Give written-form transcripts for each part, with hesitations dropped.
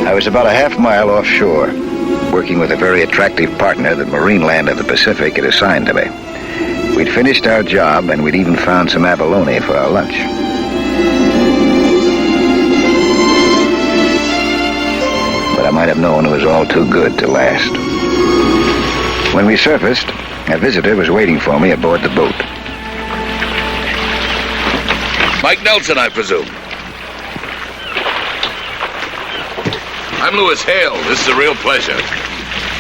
I was about a half-mile offshore, working with a very attractive partner that Marine Land of the Pacific had assigned to me. We'd finished our job, and we'd even found some abalone for our lunch. But I might have known it was all too good to last. When we surfaced, a visitor was waiting for me aboard the boat. Mike Nelson, I presume. I'm Louis Hale. This is a real pleasure.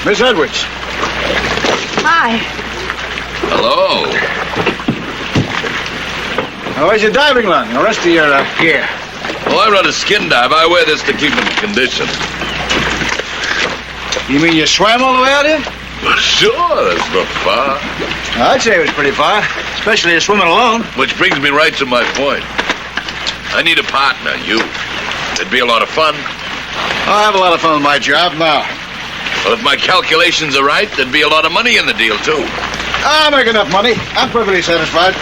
Miss Edwards. Hi. Hello. Where's your diving line? The rest of your gear. Well, I run a skin dive. I wear this to keep in condition. You mean you swam all the way out here? Well, sure, that's not far. I'd say it was pretty far, especially swimming alone. Which brings me right to my point. I need a partner, you. It'd be a lot of fun. I have a lot of fun with my job now. Well, if my calculations are right, there'd be a lot of money in the deal, too. I'll make enough money. I'm perfectly satisfied.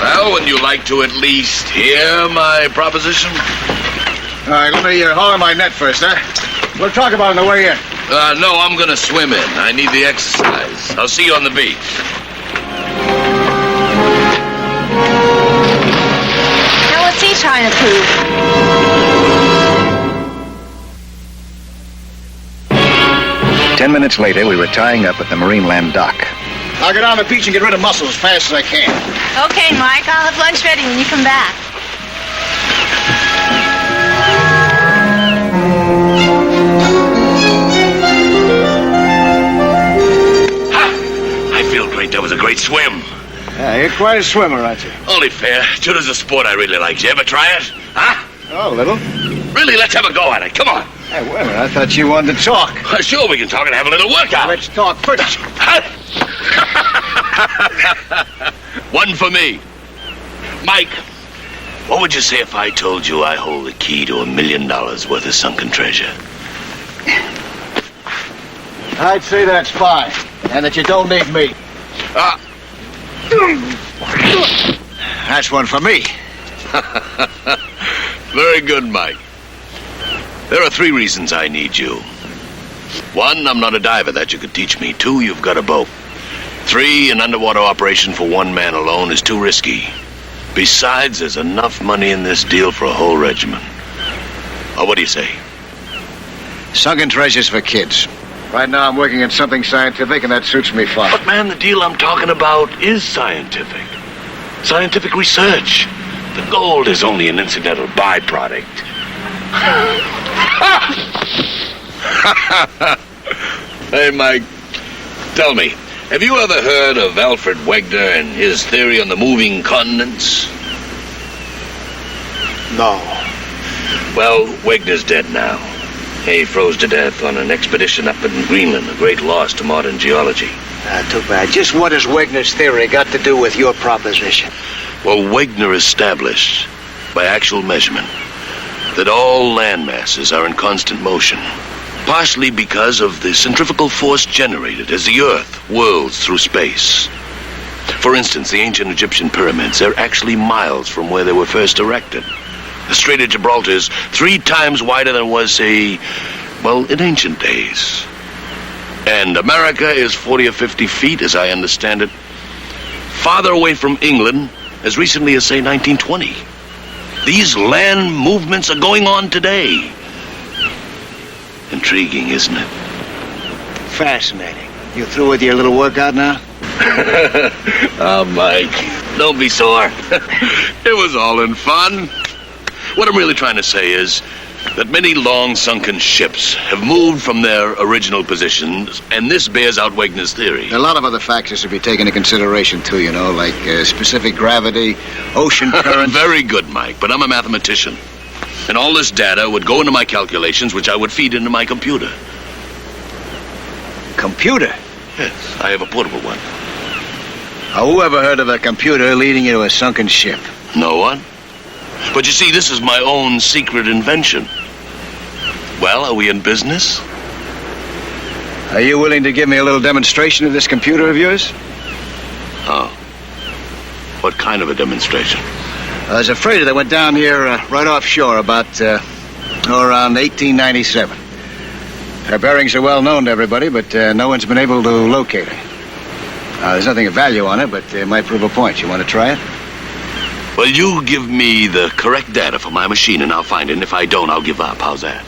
Well, wouldn't you like to at least hear my proposition? All right, let me haul in my net first, huh? We'll talk about it on the way in. No, I'm going to swim in. I need the exercise. I'll see you on the beach. Now, what's he trying to prove? 10 minutes later, we were tying up at the Marine Land dock. I'll get on the beach and get rid of muscles as fast as I can. Okay, Mike, I'll have lunch ready when you come back. Ha! I feel great. That was a great swim. Yeah, you're quite a swimmer, aren't you? Only fair. Judo's a sport I really like. Did you ever try it? Huh? Oh, a little. Really? Let's have a go at it. Come on. Hey, wait a minute. I thought you wanted to talk. Sure, we can talk and have a little workout. Let's talk first. One for me. Mike, what would you say if I told you I hold the key to $1 million worth of sunken treasure? I'd say that's fine, and that you don't need me. That's one for me. Very good, Mike. There are 3 reasons I need you. 1, I'm not a diver. That you could teach me. 2, you've got a boat. 3, an underwater operation for one man alone is too risky. Besides, there's enough money in this deal for a whole regiment. Oh, what do you say? Sunken treasures for kids. Right now I'm working on something scientific, and that suits me fine. But, man, the deal I'm talking about is scientific. Scientific research. The gold is only an incidental byproduct. Hey, Mike, tell me, have you ever heard of Alfred Wegener and his theory on the moving continents? No. Well, Wegener's dead now. He froze to death on an expedition up in Greenland, a great loss to modern geology. Too bad. Just what has Wegener's theory got to do with your proposition? Well, Wegener established, by actual measurement, that all land masses are in constant motion, partially because of the centrifugal force generated as the Earth whirls through space. For instance, the ancient Egyptian pyramids, they're actually miles from where they were first erected. The Strait of Gibraltar is 3 times wider than it was, say, well, in ancient days. And America is 40 or 50 feet, as I understand it, farther away from England as recently as, say, 1920. These land movements are going on today. Intriguing, isn't it? Fascinating. You through with your little workout now? Oh, Mike, don't be sore. It was all in fun. What I'm really trying to say is that many long-sunken ships have moved from their original positions, and this bears out Wegener's theory. A lot of other factors to be taken into consideration, too, you know, like specific gravity, ocean currents. Very good, Mike, but I'm a mathematician. And all this data would go into my calculations, which I would feed into my computer. Computer? Yes, I have a portable one. Who ever heard of a computer leading you to a sunken ship? No one. But you see, this is my own secret invention. Well, are we in business? Are you willing to give me a little demonstration of this computer of yours? Oh. What kind of a demonstration? There's a freighter that went down here right offshore about around 1897. Her bearings are well known to everybody, but no one's been able to locate her. There's nothing of value on it, but it might prove a point. You want to try it? Well, you give me the correct data for my machine, and I'll find it. And if I don't, I'll give up. How's that?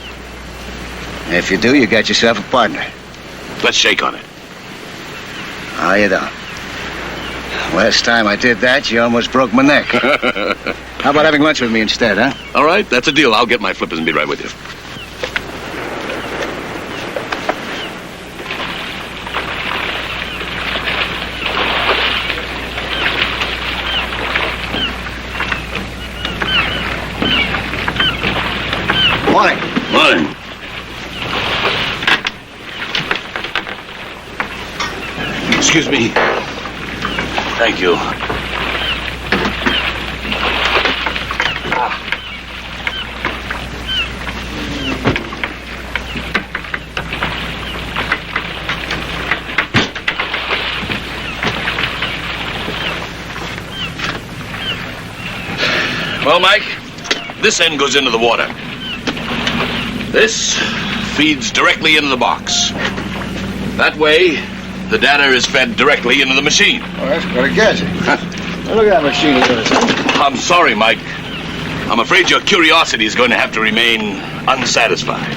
If you do, you got yourself a partner. Let's shake on it. Oh, you don't. Last time I did that, you almost broke my neck. How about having lunch with me instead, huh? All right, that's a deal. I'll get my flippers and be right with you. Morning. Morning. Excuse me. Thank you. Well, Mike, this end goes into the water. This feeds directly into the box. That way, the data is fed directly into the machine. Oh, that's quite a gadget. Now, look at that machine of yours, huh? I'm sorry, Mike. I'm afraid your curiosity is going to have to remain unsatisfied.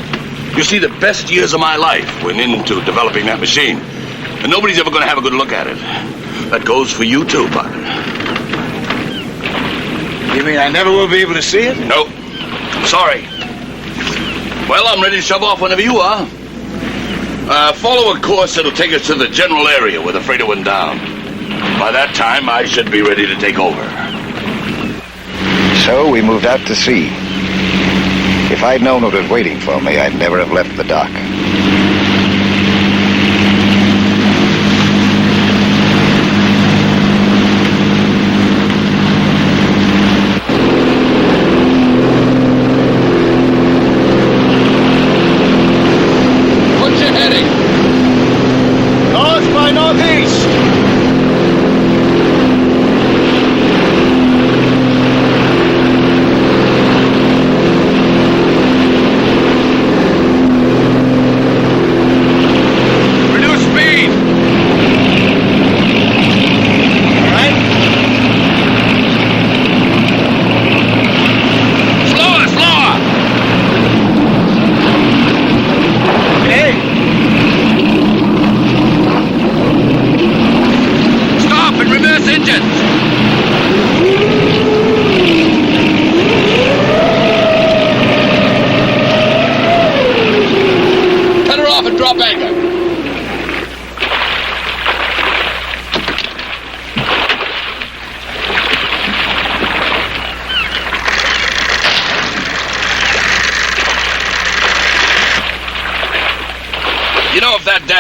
You see, the best years of my life went into developing that machine, and nobody's ever going to have a good look at it. That goes for you too, partner. You mean I never will be able to see it? No. Sorry. Well, I'm ready to shove off whenever you are. Follow a course that'll take us to the general area where the freighter went down. By that time, I should be ready to take over. So we moved out to sea. If I'd known what was waiting for me, I'd never have left the dock.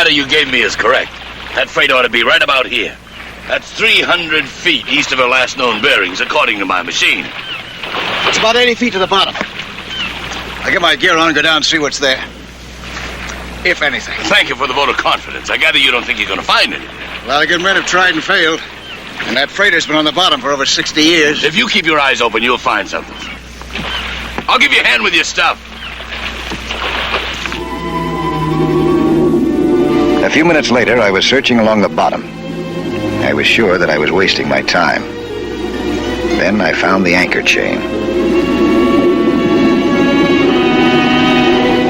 You gave me is correct. That freight ought to be right about here. That's 300 feet east of her last known bearings, according to my machine. It's about 80 feet to the bottom. I'll get my gear on and go down and see what's there. If anything. Thank you for the vote of confidence. I gather you don't think you're going to find anything. A lot of good men have tried and failed. And that freighter's been on the bottom for over 60 years. If you keep your eyes open, you'll find something. I'll give you a hand with your stuff. A few minutes later, I was searching along the bottom. I was sure that I was wasting my time. Then I found the anchor chain.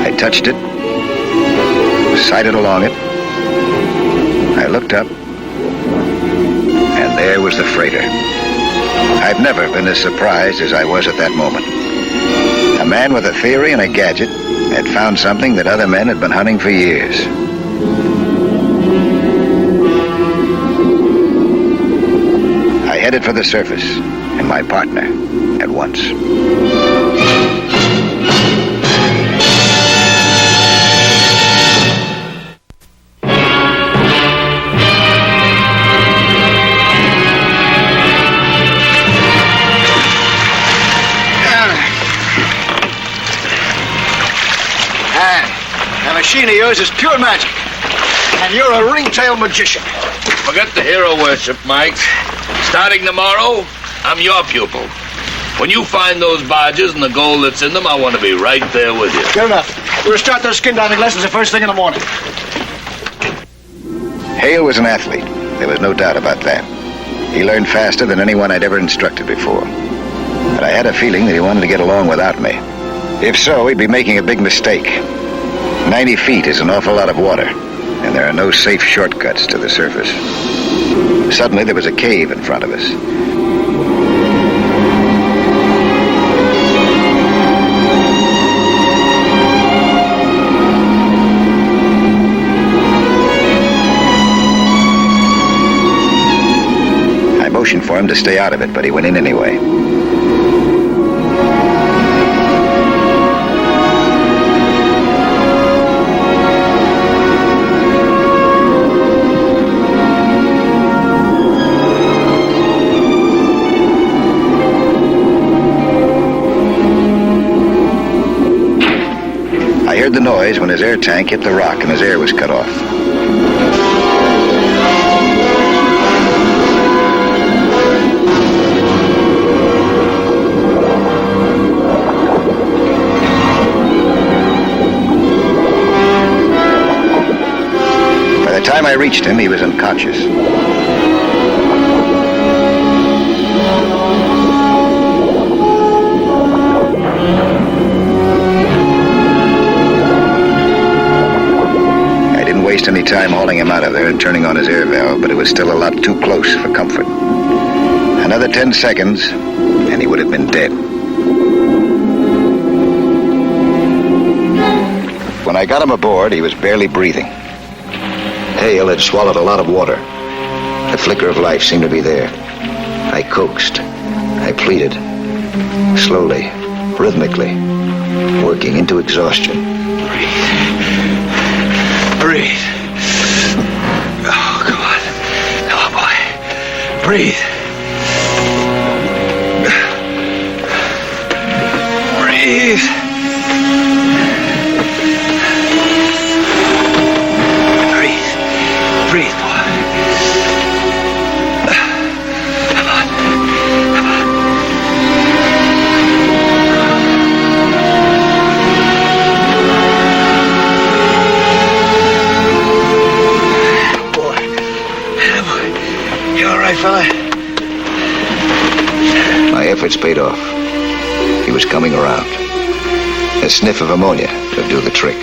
I touched it, sighted along it. I looked up, and there was the freighter. I've never been as surprised as I was at that moment. A man with a theory and a gadget had found something that other men had been hunting for years. I headed for the surface, and my partner at once. That machine of yours is pure magic. And you're a ringtail magician. Forget the hero worship, Mike. Starting tomorrow, I'm your pupil. When you find those barges and the gold that's in them, I want to be right there with you. Good enough. We'll start those skin diving lessons the first thing in the morning. Hale was an athlete. There was no doubt about that. He learned faster than anyone I'd ever instructed before. But I had a feeling that he wanted to get along without me. If so, he'd be making a big mistake. 90 feet is an awful lot of water, and there are no safe shortcuts to the surface. Suddenly, there was a cave in front of us. I motioned for him to stay out of it, but he went in anyway. I heard the noise when his air tank hit the rock and his air was cut off. By the time I reached him, he was unconscious. Waste any time hauling him out of there and turning on his air valve, but it was still a lot too close for comfort. Another 10 seconds, and he would have been dead. When I got him aboard, he was barely breathing. Hale had swallowed a lot of water. The flicker of life seemed to be there. I coaxed. I pleaded. Slowly, rhythmically, working into exhaustion. Breathe. Oh, come on. Come on, boy. Breathe. Breathe. Breathe. Breathe, boy. Come on. Come on. Fella. My efforts paid off. He was coming around. A sniff of ammonia would do the trick.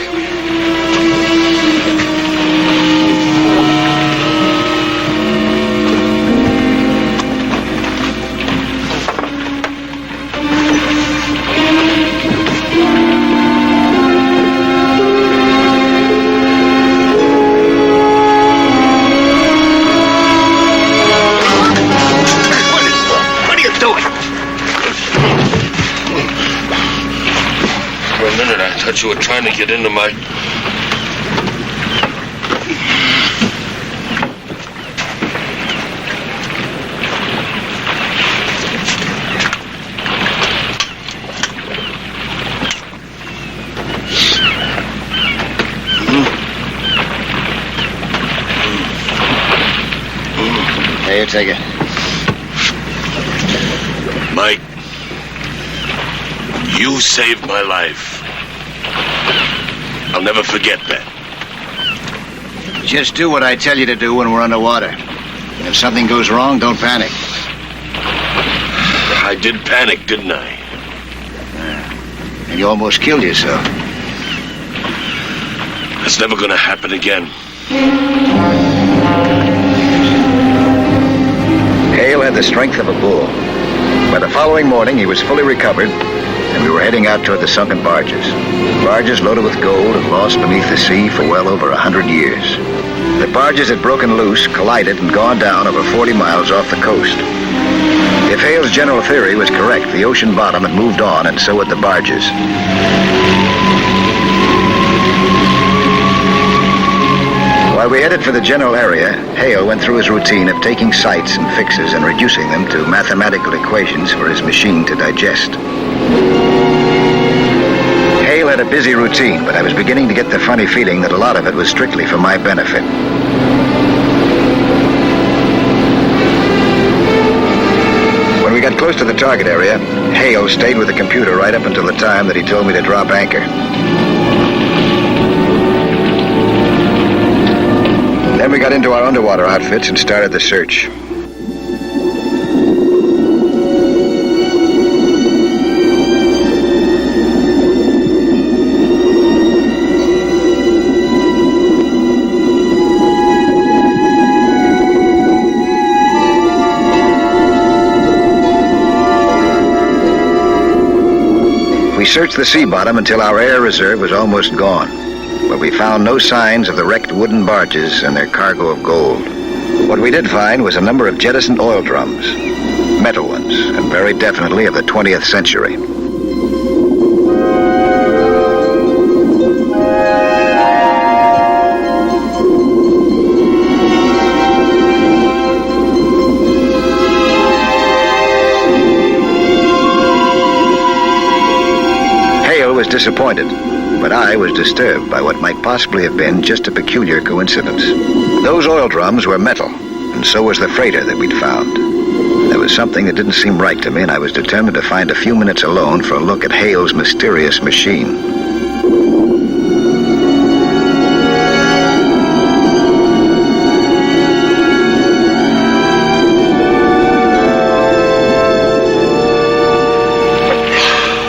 You were trying to get into my... Here, take it. Mike, you saved my life. I'll never forget that. Just do what I tell you to do when we're underwater. If something goes wrong, don't panic. I did panic, didn't I? And you almost killed yourself. That's never gonna happen again. Hale had the strength of a bull. By the following morning, he was fully recovered, and we were heading out toward the sunken barges. Barges loaded with gold and lost beneath the sea for well over 100 years. The barges had broken loose, collided, and gone down over 40 miles off the coast. If Hale's general theory was correct, the ocean bottom had moved on, and so had the barges. While we headed for the general area, Hale went through his routine of taking sights and fixes and reducing them to mathematical equations for his machine to digest. Hale had a busy routine, but I was beginning to get the funny feeling that a lot of it was strictly for my benefit. When we got close to the target area, Hale stayed with the computer right up until the time that he told me to drop anchor. Then we got into our underwater outfits and started the search. We searched the sea bottom until our air reserve was almost gone, but we found no signs of the wrecked wooden barges and their cargo of gold. What we did find was a number of jettisoned oil drums, metal ones, and very definitely of the 20th century. Was disappointed, but I was disturbed by what might possibly have been just a peculiar coincidence. Those oil drums were metal, and so was the freighter that we'd found. There was something that didn't seem right to me, and I was determined to find a few minutes alone for a look at Hale's mysterious machine.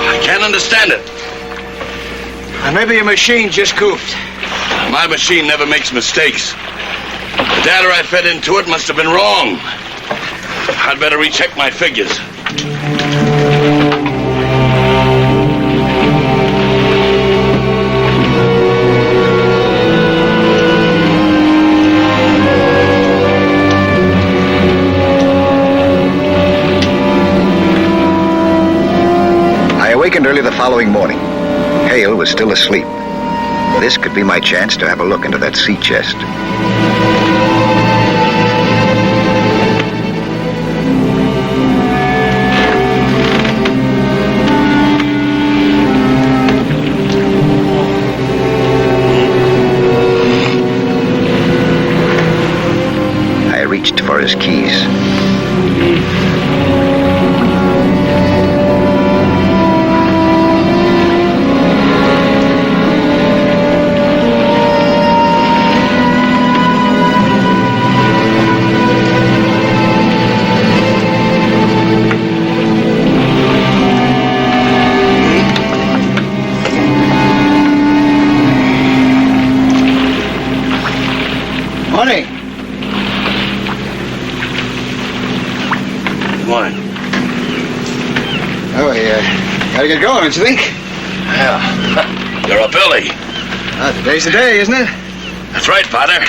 I can't understand it. Maybe your machine just goofed. My machine never makes mistakes. The data I fed into it must have been wrong. I'd better recheck my figures. I awakened early the following morning. Hale was still asleep. This could be my chance to have a look into that sea chest. I reached for his keys. Morning. Morning. Oh, gotta get going, don't you think? Yeah. You're up early. Today's the day, isn't it? That's right, partner.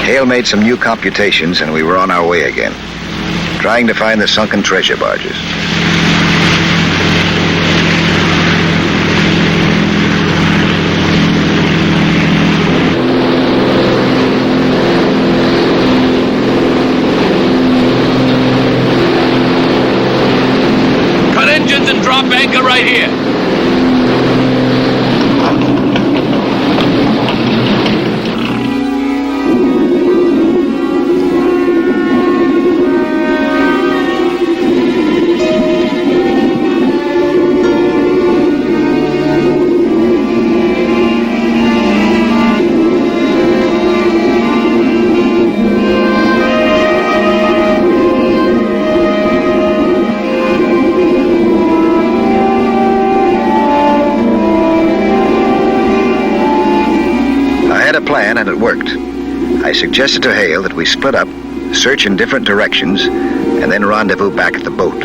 Hale made some new computations, and we were on our way again, trying to find the sunken treasure barges. Cut engines and drop anchor right here. And it worked. I suggested to Hale that we split up, search in different directions, and then rendezvous back at the boat.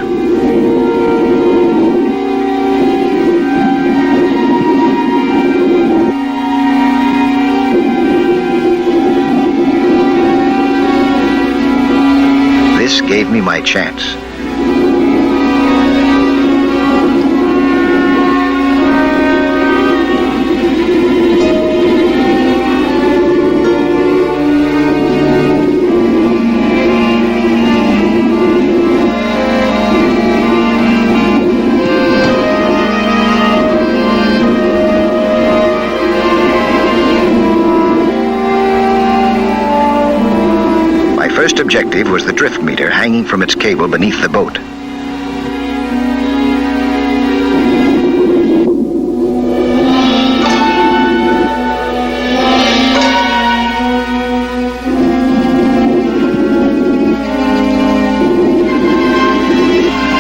This gave me my chance. attractive was the drift meter hanging from its cable beneath the boat.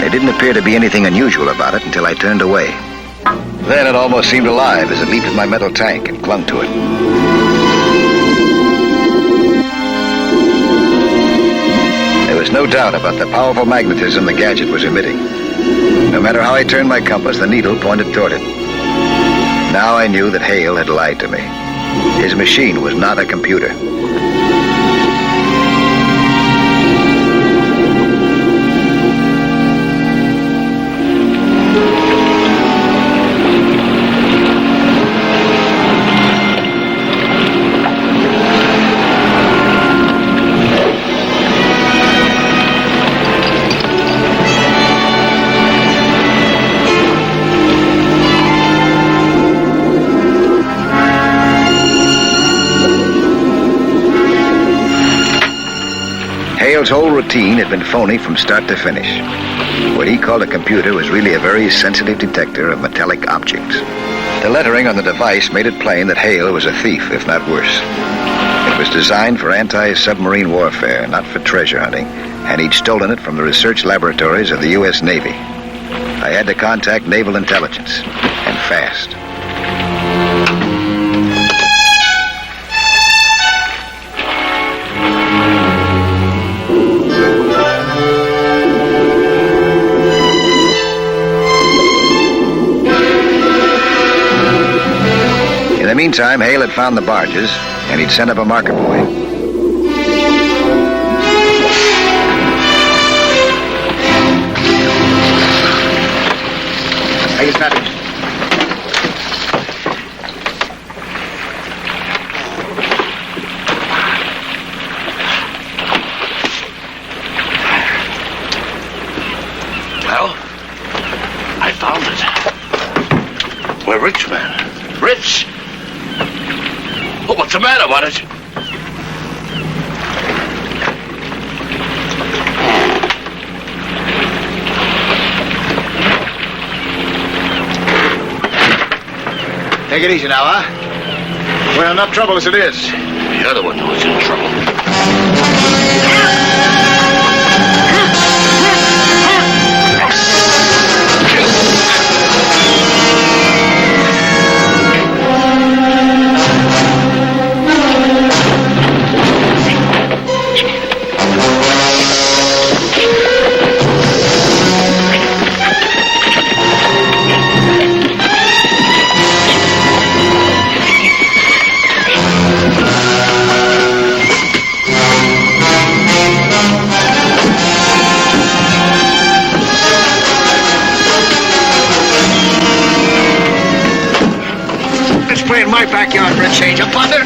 There didn't appear to be anything unusual about it until I turned away. Then it almost seemed alive as it leaped at my metal tank and clung to it. There was no doubt about the powerful magnetism the gadget was emitting. No matter how I turned my compass, the needle pointed toward it. Now I knew that Hale had lied to me. His machine was not a computer. Hale's whole routine had been phony from start to finish. What he called a computer was really a very sensitive detector of metallic objects. The lettering on the device made it plain that Hale was a thief, if not worse. It was designed for anti-submarine warfare, not for treasure hunting, and he'd stolen it from the research laboratories of the U.S. Navy. I had to contact Naval Intelligence, and fast. In the meantime, Hale had found the barges, and he'd sent up a marker boy. Hey, it's nothing. Well, I found it. We're rich, man. Rich! Oh, what's the matter, what is it? Take it easy now, huh? We're in enough trouble as it is. You're the one who's in trouble. In my backyard for a change of thunder.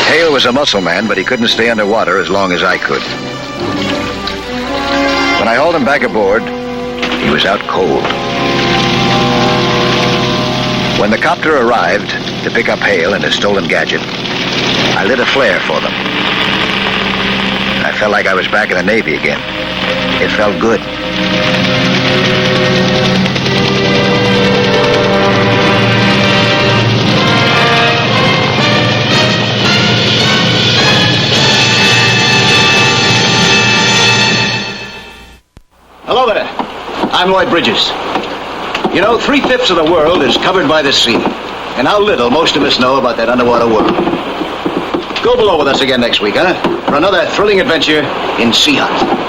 Hale was a muscle man, but he couldn't stay underwater as long as I could. When I hauled him back aboard, he was out cold. When the copter arrived to pick up Hale and his stolen gadget, I lit a flare for them. I felt like I was back in the Navy again. It felt good. Hello there. I'm Lloyd Bridges. You know, 3/5 of the world is covered by the sea. And how little most of us know about that underwater world. Go below with us again next week, huh? For another thrilling adventure in Sea Hunt.